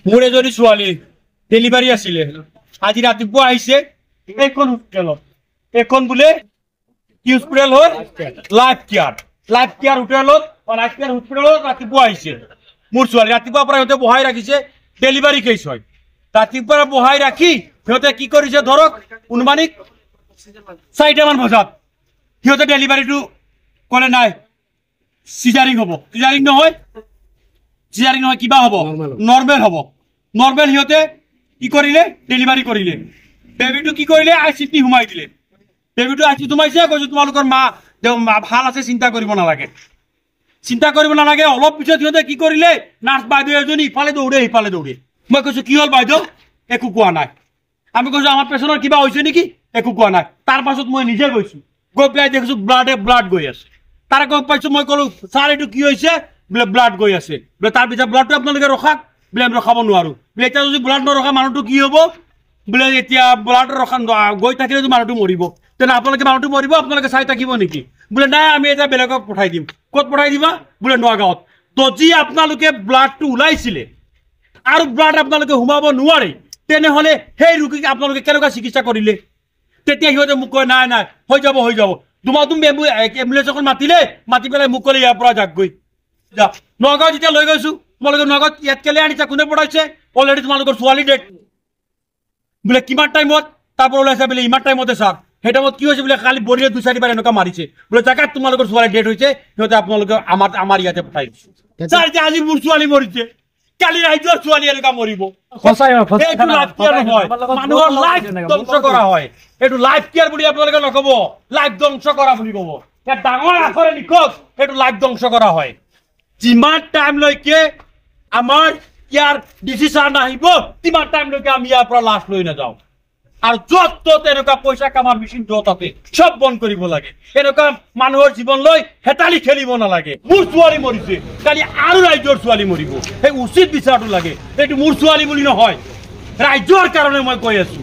মোৰ এজনী ছোৱালী ডেলিভাৰী আছিলে আজি ৰাতিপুৱা আহিছে এইখন হোটেলত এইখন বোলে কি হস্পিটেল হয় লাইফ কেয়াৰ হোটেলত ৰাতিপুৱা আহিছে মোৰ ছোৱালী ৰাতিপুৱাৰ পৰা সিহঁতে বহাই ৰাখিছে ডেলিভাৰী কেছ হয় ৰাতিপুৱা বহাই ৰাখি সিহঁতে কি কৰিছে ধৰক অনুমানিক 4টামান বজাত সিহঁতে ডেলিভাৰীটো কৰে নাই সিজাৰিং হ'ব সিজাৰিং নহয় কিবা হ'ব নৰ্মেল সিহঁতে কি কৰিলে ডেলিভাৰী কৰিলে বেবিটো কি কৰিলে আইচিটি সোমাই দিলে বেবিটো আইচিটি সোমাইছে কৈছো তোমালোকৰ মা ভাল আছে চিন্তা কৰিব নালাগে অলপ পিছত সিহঁতে কি কৰিলে নাৰ্ছ বাইদেউ এজনী ইফালে দৌৰে মই কৈছো কি হ'ল বাইদেউ একো কোৱা নাই আমি কৈছো আমাৰ পেচেণ্টৰ কিবা হৈছে নেকি একো কোৱা নাই তাৰ পাছত মই নিজে গৈছো গৈ পেলাই দেখিছো ব্লাড গৈ আছে তাৰ গম পাইছো মই ক'লো ছাৰ এইটো কি হৈছে বোলে ব্লাড গৈ আছে বোলে তাৰ পিছত ব্লাডটো আপোনালোকে ৰখাক বোলে আমি ৰখাব নোৱাৰো বোলে এতিয়া যদি ব্লাড নৰখা মানুহটো কি হ'ব বোলে এতিয়া ব্লাড ৰখা গৈ থাকিলেতো মানুহটো মৰিব তেনে আপোনালোকে মানুহটো মৰিব আপোনালোকে চাই থাকিব নেকি বোলে নাই আমি এটা বেলেগক পঠাই দিম ক'ত পঠাই দিবা বোলে নগাঁৱত তো যি আপোনালোকে ব্লাডটো ওলাইছিলে আৰু ব্লাড আপোনালোকে সোমাব নোৱাৰে তেনেহ'লে সেই ৰোগীক আপোনালোকে কেনেকুৱা চিকিৎসা কৰিলে তেতিয়া সিহঁতে মোক কয় নাই হৈ যাব তোমাক এম্বুলেন্স এখন মাতি পেলাই মোক ক'লে ইয়াৰ পৰা যাক গৈ যা নগাঁও যেতিয়া লৈ গৈছো তোমালোকে নগাঁৱত ইয়াত কেলে আনিছা কোনে পঠাইছে অলৰেডি তোমালোকৰ ছোৱালী ডেট বোলে কিমান টাইমত তাৰ পৰা ওলাইছে বোলে ইমান টাইমতে ছাৰ সেই টাইমত কি হৈছে বোলে খালি বৰিয়ে 2-4 বাৰ এনেকুৱা মাৰিছে বোলে জেগাত তোমালোকৰ ছোৱালী ডেট হৈছে সিহঁতে আপোনালোকে আমাৰ ইয়াতে পঠাই দিছে ছাৰ এতিয়া আজি মোৰ ছোৱালী মৰিছে কালি ৰাইজৰ ছোৱালী এনেকুৱা মৰিব মানুহৰ লাইফ ধ্বংস কৰা হয় এইটো লাইফ কেয়াৰ বুলি আপোনালোকে নক'ব লাইফ ধ্বংস কৰা বুলি ক'ব ডাঙৰ আখৰে লিখক এইটো লাইফ ধ্বংস কৰা হয় যিমান টাইমলৈকে আমাৰ ইয়াৰ ডিচিছন নাহিব তিমান টাইমলৈকে আমি ইয়াৰ পৰা লাশ লৈ নাযাওঁ আৰু য'ত ত'ত এনেকুৱা পইচা কামাৰ মেচিন য'ত আছে চব বন্ধ কৰিব লাগে এনেকুৱা মানুহৰ জীৱন লৈ হেতালি খেলিব নালাগে মোৰ ছোৱালী মৰিছে কালি আৰু ৰাইজৰ ছোৱালী মৰিব সেই উচিত বিচাৰটো লাগে এইটো মোৰ ছোৱালী বুলি নহয় ৰাইজৰ কাৰণে মই কৈ আছো